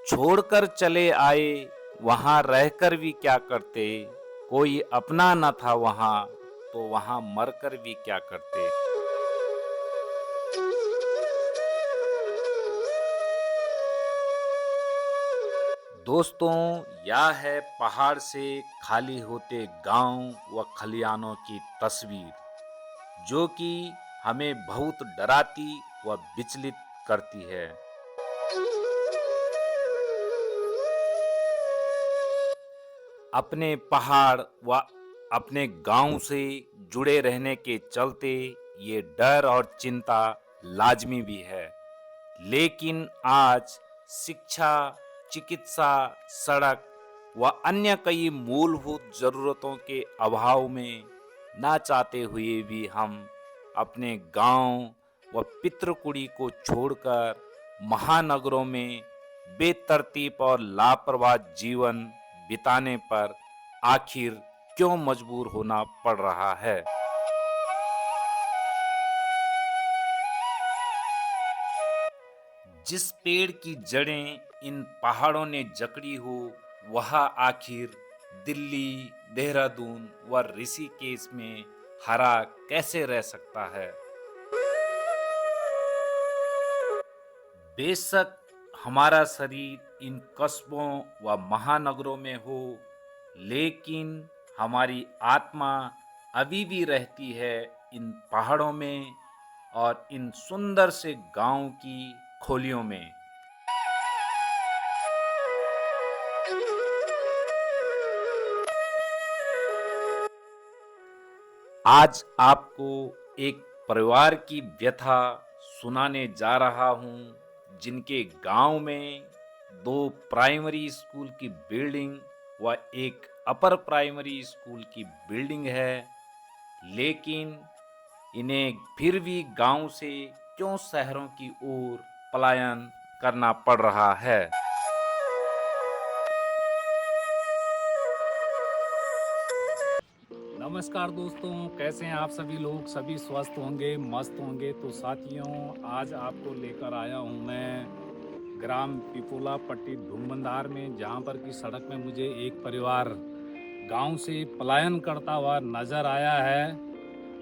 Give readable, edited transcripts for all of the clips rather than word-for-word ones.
छोड़कर चले आए, वहां रहकर भी क्या करते। कोई अपना न था वहां, तो वहां मरकर भी क्या करते। दोस्तों, यह है पहाड़ से खाली होते गांव व खलियानों की तस्वीर, जो कि हमें बहुत डराती व विचलित करती है। अपने पहाड़ व अपने गांव से जुड़े रहने के चलते ये डर और चिंता लाजमी भी है। लेकिन आज शिक्षा, चिकित्सा, सड़क व अन्य कई मूलभूत जरूरतों के अभाव में ना चाहते हुए भी हम अपने गांव व पितृकुड़ी को छोड़कर महानगरों में बेतरतीब और लापरवाह जीवन बिताने पर आखिर क्यों मजबूर होना पड़ रहा है। जिस पेड़ की जड़ें इन पहाड़ों ने जकड़ी हो, वह आखिर दिल्ली, देहरादून व ऋषिकेश में हरा कैसे रह सकता है। बेशक हमारा शरीर इन कस्बों व महानगरों में हो, लेकिन हमारी आत्मा अभी भी रहती है इन पहाड़ों में और इन सुंदर से गांव की खोलियों में। आज आपको एक परिवार की व्यथा सुनाने जा रहा हूं, जिनके गांव में दो प्राइमरी स्कूल की बिल्डिंग व एक अपर प्राइमरी स्कूल की बिल्डिंग है, लेकिन इन्हें फिर भी गांव से क्यों शहरों की ओर पलायन करना पड़ रहा है। नमस्कार दोस्तों, कैसे हैं आप सभी लोग। सभी स्वस्थ होंगे, मस्त होंगे। तो साथियों, आज आपको लेकर आया हूं मैं ग्राम पिपोला पट्टी धूमबंधार में, जहां पर की सड़क में मुझे एक परिवार गांव से पलायन करता हुआ नज़र आया है।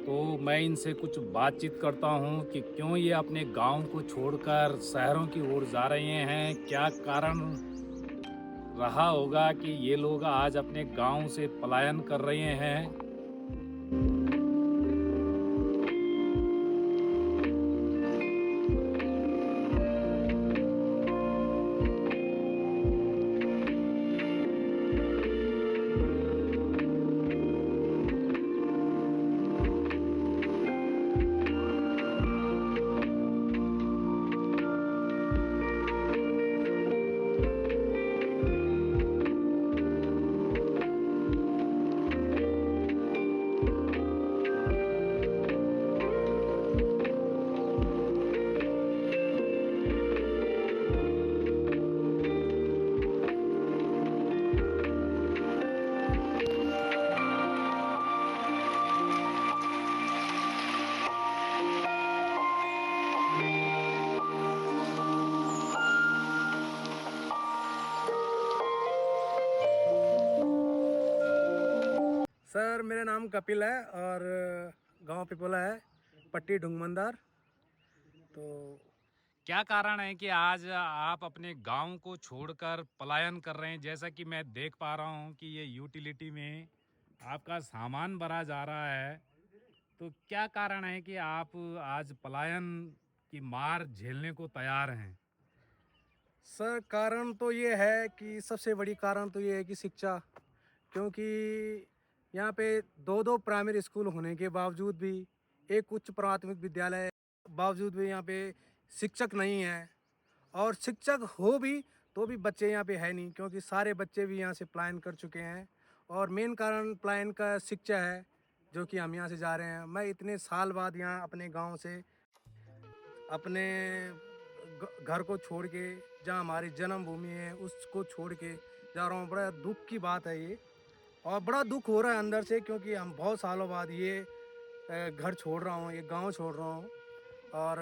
तो मैं इनसे कुछ बातचीत करता हूं कि क्यों ये अपने गांव को छोड़कर शहरों की ओर जा रहे हैं, क्या कारण रहा होगा कि ये लोग आज अपने गांव से पलायन कर रहे हैं। सर, मेरा नाम कपिल है और गांव पिपला है, पट्टी ढूंगमंदार। तो क्या कारण है कि आज आप अपने गांव को छोड़कर पलायन कर रहे हैं। जैसा कि मैं देख पा रहा हूं कि ये यूटिलिटी में आपका सामान भरा जा रहा है। तो क्या कारण है कि आप आज पलायन की मार झेलने को तैयार हैं। सर, कारण तो ये है कि सबसे बड़ी कारण तो ये है कि शिक्षा, क्योंकि यहाँ पे दो दो प्राइमरी स्कूल होने के बावजूद भी, एक उच्च प्राथमिक विद्यालय बावजूद भी यहाँ पे शिक्षक नहीं है। और शिक्षक हो भी तो भी बच्चे यहाँ पे है नहीं, क्योंकि सारे बच्चे भी यहाँ से पलायन कर चुके हैं। और मेन कारण पलायन का शिक्षा है, जो कि हम यहाँ से जा रहे हैं। मैं इतने साल बाद यहाँ अपने गांव से अपने घर को छोड़ के, जहाँ हमारी जन्मभूमि है उसको छोड़ के जा रहा हूँ। बड़ा दुख की बात है ये, और बड़ा दुख हो रहा है अंदर से, क्योंकि हम बहुत सालों बाद ये घर छोड़ रहा हूँ, ये गांव छोड़ रहा हूँ। और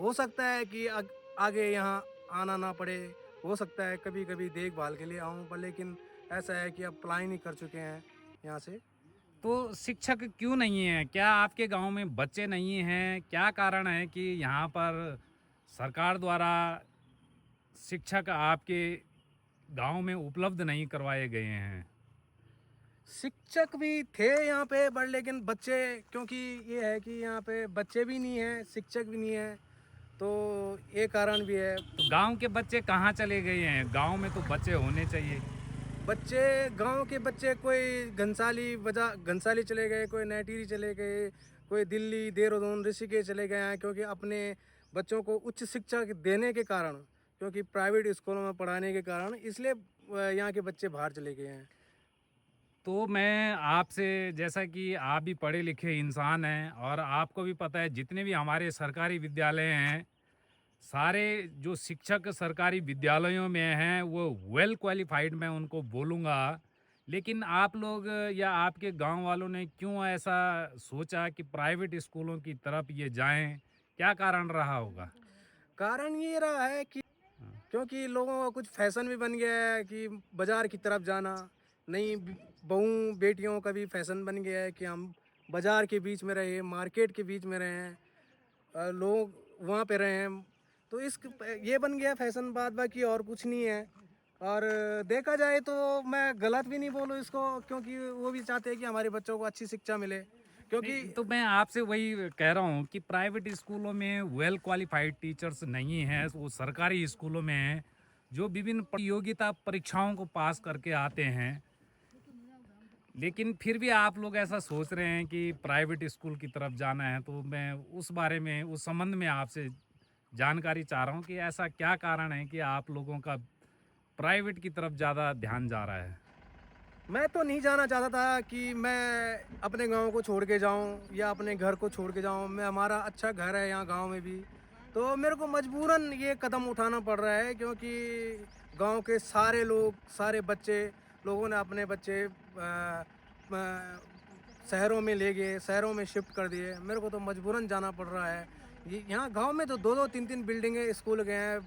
हो सकता है कि आगे यहाँ आना ना पड़े, हो सकता है कभी कभी देखभाल के लिए आऊँ, पर लेकिन ऐसा है कि अब पलायन ही कर चुके हैं यहाँ से। तो शिक्षक क्यों नहीं है? क्या आपके गांव में बच्चे नहीं हैं? क्या कारण है कि यहाँ पर सरकार द्वारा शिक्षक आपके गांव में उपलब्ध नहीं करवाए गए हैं? शिक्षक भी थे यहाँ पे, पर लेकिन बच्चे, क्योंकि ये है कि यहाँ पे बच्चे भी नहीं हैं, शिक्षक भी नहीं है, तो ये कारण भी है। तो गांव के बच्चे कहाँ चले गए हैं? गांव में तो बच्चे होने चाहिए। बच्चे, गांव के बच्चे, कोई घंसाली चले गए, कोई नैटीरी चले गए, कोई दिल्ली, देहरादून, ऋषिकेश चले गए हैं, क्योंकि अपने बच्चों को उच्च शिक्षा देने के कारण, क्योंकि प्राइवेट स्कूलों में पढ़ाने के कारण, इसलिए यहाँ के बच्चे बाहर चले गए हैं। तो मैं आपसे, जैसा कि आप भी पढ़े लिखे इंसान हैं और आपको भी पता है जितने भी हमारे सरकारी विद्यालय हैं, सारे जो शिक्षक सरकारी विद्यालयों में हैं वो वेल क्वालिफाइड मैं उनको बोलूँगा। लेकिन आप लोग या आपके गांव वालों ने क्यों ऐसा सोचा कि प्राइवेट स्कूलों की तरफ ये जाएं? क्या कारण रहा होगा? कारण ये रहा है कि हाँ। क्योंकि लोगों का कुछ फैशन भी बन गया है कि बाजार की तरफ जाना, नई बहू बेटियों का भी फैशन बन गया है कि हम बाजार के बीच में रहे, मार्केट के बीच में रहे हैं, लोग वहाँ पे रहे हैं, तो इस ये बन गया फैशन, बाकी और कुछ नहीं है। और देखा जाए तो मैं गलत भी नहीं बोलूँ इसको, क्योंकि वो भी चाहते हैं कि हमारे बच्चों को अच्छी शिक्षा मिले, क्योंकि नहीं, तो मैं आपसे वही कह रहा हूँ कि प्राइवेट स्कूलों में वेल क्वालिफाइड टीचर्स नहीं हैं, वो सरकारी स्कूलों में हैं जो विभिन्न प्रतियोगिता परीक्षाओं को पास करके आते हैं। लेकिन फिर भी आप लोग ऐसा सोच रहे हैं कि प्राइवेट स्कूल की तरफ जाना है, तो मैं उस बारे में, उस संबंध में आपसे जानकारी चाह रहा हूँ कि ऐसा क्या कारण है कि आप लोगों का प्राइवेट की तरफ ज़्यादा ध्यान जा रहा है। मैं तो नहीं जाना चाहता था कि मैं अपने गांव को छोड़ के जाऊं या अपने घर को छोड़ के जाऊं। मैं, हमारा अच्छा घर है यहाँ गांव में भी, तो मेरे को मजबूरन ये कदम उठाना पड़ रहा है, क्योंकि गांव के सारे लोग, सारे बच्चे, लोगों ने अपने बच्चे शहरों में ले गए, शहरों में शिफ्ट कर दिए। मेरे को तो मजबूरन जाना पड़ रहा है। यहाँ गांव में तो दो दो तीन तीन बिल्डिंगें, स्कूल गए हैं,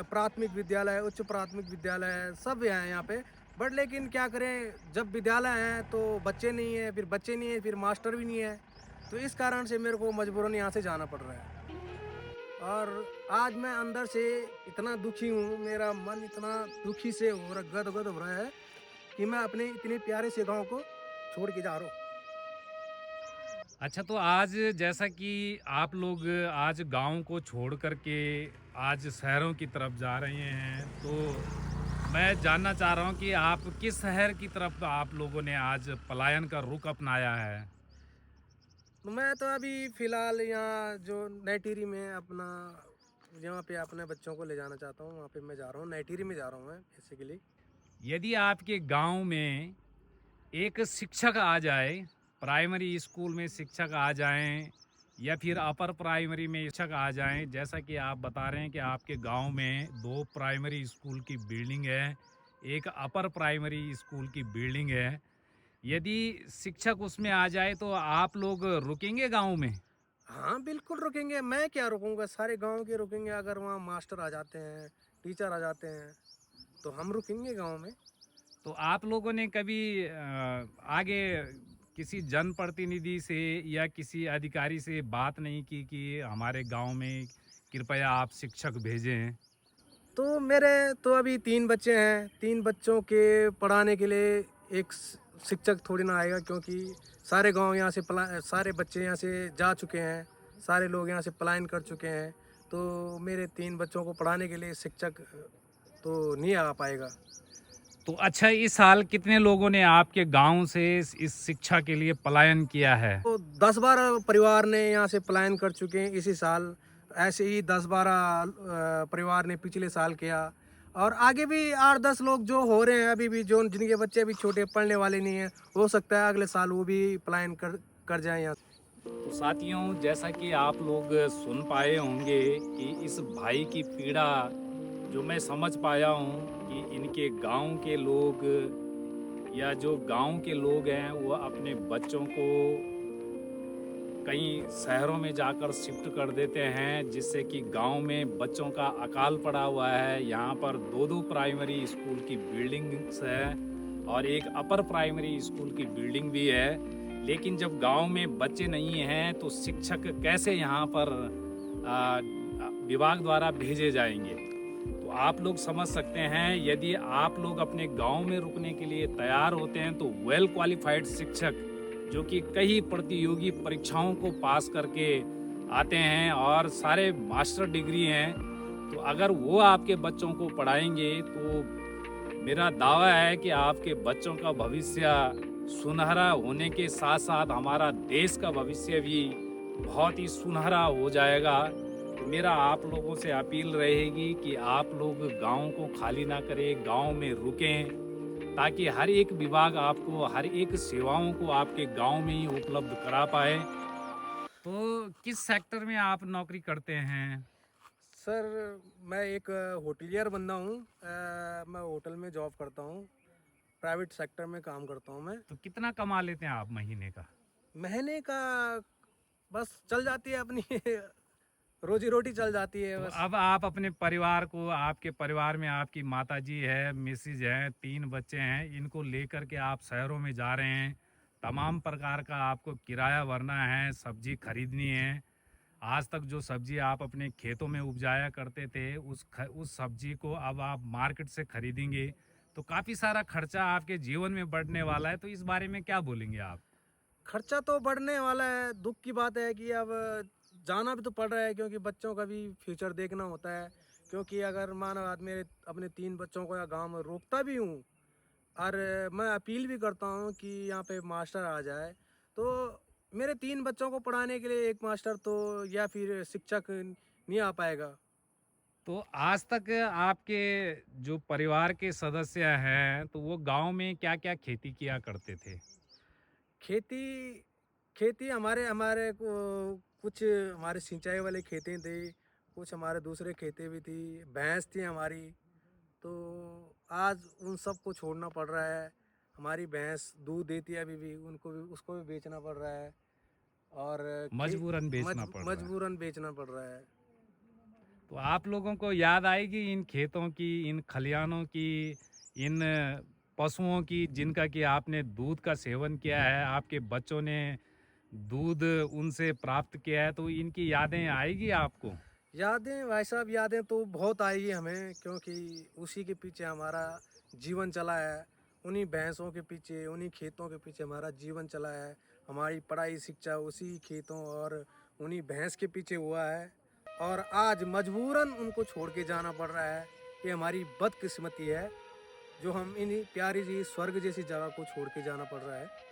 प्राथमिक विद्यालय, उच्च प्राथमिक विद्यालय है, सब हैं यहाँ पे। बट लेकिन क्या करें, जब विद्यालय हैं तो बच्चे नहीं है, फिर बच्चे नहीं है, फिर मास्टर भी नहीं है, तो इस कारण से मेरे को मजबूरन यहाँ से जाना पड़ रहा है। और आज मैं अंदर से इतना दुखी हूँ, मेरा मन इतना दुखी से हो रहा, गदगद हो रहा है कि मैं अपने इतने प्यारे से गांव को छोड़ के जा रहा हूँ। अच्छा, तो आज जैसा कि आप लोग आज गांव को छोड़ करके आज शहरों की तरफ जा रहे हैं, तो मैं जानना चाह रहा हूं कि आप किस शहर की तरफ आप लोगों ने आज पलायन का रुख अपनाया है? तो मैं तो अभी फ़िलहाल यहाँ जो नैटीरी में अपना, जहाँ पे अपने बच्चों को ले जाना चाहता हूँ, वहाँ पे मैं जा रहा हूँ, नैटीरी में जा रहा हूँ मैं बेसिकली। यदि आपके गांव में एक शिक्षक आ जाए, प्राइमरी स्कूल में शिक्षक आ जाएं या फिर अपर प्राइमरी में शिक्षक आ जाएं, जैसा कि आप बता रहे हैं कि आपके गांव में 2 प्राइमरी स्कूल की बिल्डिंग है, एक अपर प्राइमरी स्कूल की बिल्डिंग है। यदि शिक्षक उसमें आ जाए तो आप लोग रुकेंगे गांव में? हाँ, बिल्कुल रुकेंगे, मैं क्या रुकूंगा, सारे गांव के रुकेंगे। अगर वहाँ मास्टर आ जाते हैं, टीचर आ जाते हैं, तो हम रुकेंगे गांव में। तो आप लोगों ने कभी आगे किसी जनप्रतिनिधि से या किसी अधिकारी से बात नहीं की कि हमारे गांव में कृपया आप शिक्षक भेजें? तो मेरे तो अभी 3 बच्चे हैं, 3 बच्चों के पढ़ाने के लिए एक शिक्षक थोड़ी ना आएगा, क्योंकि सारे गांव यहाँ से सारे बच्चे यहाँ से जा चुके हैं, सारे लोग यहाँ से पलायन कर चुके हैं, तो मेरे 3 बच्चों को पढ़ाने के लिए शिक्षक तो नहीं आ पाएगा। तो अच्छा, इस साल कितने लोगों ने आपके गांव से इस शिक्षा के लिए पलायन किया है? तो 10-12 परिवार ने यहाँ से पलायन कर चुके हैं इसी साल। ऐसे ही 10-12 परिवार ने पिछले साल किया, और आगे भी 8-10 लोग जो हो रहे हैं अभी भी, जो जिनके बच्चे अभी छोटे, पढ़ने वाले नहीं हैं, हो सकता है अगले साल वो भी पलायन कर जाएं यहाँ। तो साथियों, जैसा कि आप लोग सुन पाए होंगे कि इस भाई की पीड़ा जो मैं समझ पाया हूँ कि इनके गांव के लोग या जो गांव के लोग हैं वो अपने बच्चों को कई शहरों में जाकर शिफ्ट कर देते हैं, जिससे कि गांव में बच्चों का अकाल पड़ा हुआ है। यहाँ पर दो दो प्राइमरी स्कूल की बिल्डिंग्स है और एक अपर प्राइमरी स्कूल की बिल्डिंग भी है। लेकिन जब गांव में बच्चे नहीं हैं तो शिक्षक कैसे यहाँ पर विभाग द्वारा भेजे जाएंगे? तो आप लोग समझ सकते हैं, यदि आप लोग अपने गांव में रुकने के लिए तैयार होते हैं तो वेल क्वालिफाइड शिक्षक जो कि कई प्रतियोगी परीक्षाओं को पास करके आते हैं और सारे मास्टर डिग्री हैं, तो अगर वो आपके बच्चों को पढ़ाएंगे तो मेरा दावा है कि आपके बच्चों का भविष्य सुनहरा होने के साथ साथ हमारा देश का भविष्य भी बहुत ही सुनहरा हो जाएगा। तो मेरा आप लोगों से अपील रहेगी कि आप लोग गांव को खाली ना करें, गांव में रुकें, ताकि हर एक विभाग आपको हर एक सेवाओं को आपके गांव में ही उपलब्ध करा पाए। तो किस सेक्टर में आप नौकरी करते हैं? सर मैं एक होटलियर बंदा हूँ। मैं होटल में जॉब करता हूँ, प्राइवेट सेक्टर में काम करता हूँ मैं। तो कितना कमा लेते हैं आप महीने का? महीने का बस चल जाती है अपनी रोजी रोटी चल जाती है तो बस। अब आप अपने परिवार को, आपके परिवार में आपकी माताजी है, मिसेज है, 3 बच्चे हैं, इनको लेकर के आप शहरों में जा रहे हैं। तमाम प्रकार का आपको किराया भरना है, सब्जी खरीदनी है। आज तक जो सब्जी आप अपने खेतों में उपजाया करते थे, उस सब्जी को अब आप मार्केट से खरीदेंगे, तो काफ़ी सारा खर्चा आपके जीवन में बढ़ने वाला है। तो इस बारे में क्या बोलेंगे आप? खर्चा तो बढ़ने वाला है। दुख की बात है कि अब जाना भी तो पड़ रहा है, क्योंकि बच्चों का भी फ्यूचर देखना होता है। क्योंकि अगर मानो आज मेरे अपने 3 बच्चों को या गांव में रोकता भी हूँ और मैं अपील भी करता हूँ कि यहाँ पे मास्टर आ जाए, तो मेरे 3 बच्चों को पढ़ाने के लिए एक मास्टर तो या फिर शिक्षक नहीं आ पाएगा। तो आज तक आपके जो परिवार के सदस्य हैं, तो वो गांव में क्या-क्या खेती किया करते थे? खेती खेती हमारे हमारे को कुछ हमारे सिंचाई वाले खेतें थे, कुछ हमारे दूसरे खेतें भी थी, भैंस थी हमारी। तो आज उन सब को छोड़ना पड़ रहा है। हमारी भैंस दूध देती है अभी भी, उनको भी उसको भी बेचना पड़ रहा है और मजबूरन बेचना पड़ रहा है। मजबूरन बेचना पड़ रहा है। तो आप लोगों को याद आएगी इन खेतों की, इन खलिहानों की, इन पशुओं की जिनका कि आपने दूध का सेवन किया है, आपके बच्चों ने दूध उनसे प्राप्त किया है, तो इनकी यादें आएगी आपको? यादें भाई साहब, यादें तो बहुत आएगी हमें, क्योंकि उसी के पीछे हमारा जीवन चला है। उन्हीं भैंसों के पीछे, उन्हीं खेतों के पीछे हमारा जीवन चला है। हमारी पढ़ाई शिक्षा उसी खेतों और उन्हीं भैंस के पीछे हुआ है और आज मजबूरन उनको छोड़ के जाना पड़ रहा है। ये हमारी बदकिस्मती है जो हम इन्हीं प्यारी जी स्वर्ग जैसी जगह को छोड़ के जाना पड़ रहा है।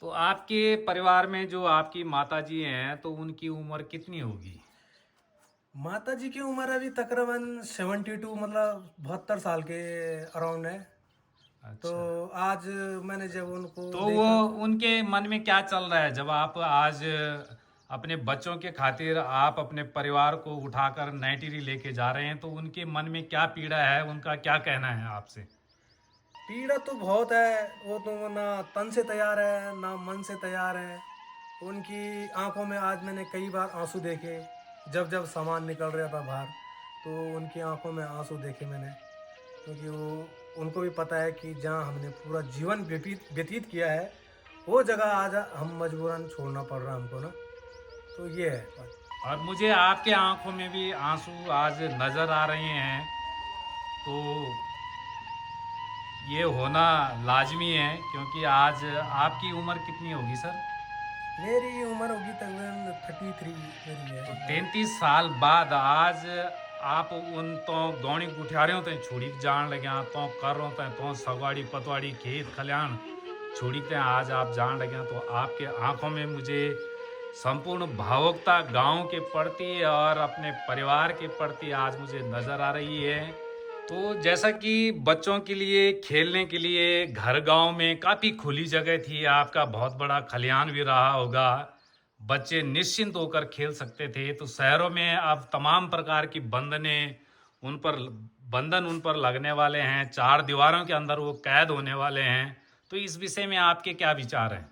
तो आपके परिवार में जो आपकी माताजी हैं, तो उनकी उम्र कितनी होगी? माता जी की उम्र अभी तकरीबन 72, मतलब 72 साल के अराउंड है। तो अच्छा। आज मैंने जब उनको तो वो देखा, उनके मन में क्या चल रहा है जब आप आज अपने बच्चों के खातिर आप अपने परिवार को उठाकर नैटिरी लेके जा रहे हैं, तो उनके मन में क्या पीड़ा है, उनका क्या कहना है आपसे? पीड़ा तो बहुत है। वो तो ना तन से तैयार है ना मन से तैयार है। उनकी आंखों में आज मैंने कई बार आंसू देखे, जब जब सामान निकल रहा था बाहर, तो उनकी आंखों में आंसू देखे मैंने। क्योंकि वो उनको भी पता है कि जहाँ हमने पूरा जीवन व्यतीत किया है, वो जगह आज हम मजबूरन छोड़ना पड़ रहा है हमको ना। तो ये है बात। और मुझे आपके आंखों में भी आंसू आज नजर आ रहे हैं, तो ये होना लाजमी है, क्योंकि आज आपकी उम्र कितनी होगी सर? मेरी उम्र होगी तकरीबन 33 मेरी तो है। 33 साल बाद आज आप उन तो गौणी गुठियारियों ते छोड़ी जान लग्या तो कर रहो तो सगवाड़ी पतवाड़ी खेत खलियान छोड़ी ते आज आप जान लग्या, तो आपके आंखों में मुझे संपूर्ण भावुकता गांव के प्रति और अपने परिवार के प्रति आज मुझे नजर आ रही है। तो जैसा कि बच्चों के लिए खेलने के लिए घर गांव में काफी खुली जगह थी, आपका बहुत बड़ा खलियान भी रहा होगा, बच्चे निश्चिंत होकर खेल सकते थे। तो शहरों में अब तमाम प्रकार की उन पर बंधन उन पर लगने वाले हैं, चार दीवारों के अंदर वो कैद होने वाले हैं। तो इस विषय में आपके क्या विचार हैं?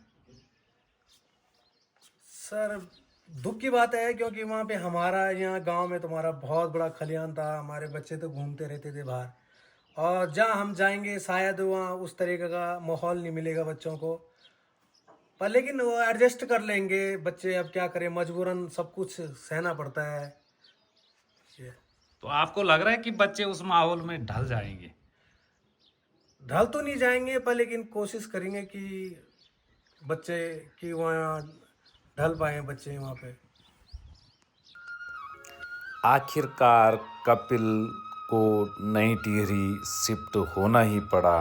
सर दुख की बात है, क्योंकि वहाँ पे हमारा यहाँ गांव में तुम्हारा बहुत बड़ा खलियान था, हमारे बच्चे तो घूमते रहते थे बाहर, और जहाँ हम जाएंगे शायद वहाँ उस तरीके का माहौल नहीं मिलेगा बच्चों को। पर लेकिन वो एडजस्ट कर लेंगे बच्चे, अब क्या करें, मजबूरन सब कुछ सहना पड़ता है। ये तो आपको लग रहा है कि बच्चे उस माहौल में ढल जाएंगे? ढल तो नहीं जाएंगे, पर लेकिन कोशिश करेंगे कि बच्चे कि वहाँ ढल पाए बच्चे वहाँ पे। आखिरकार कपिल को नई टिहरी शिफ्ट होना ही पड़ा।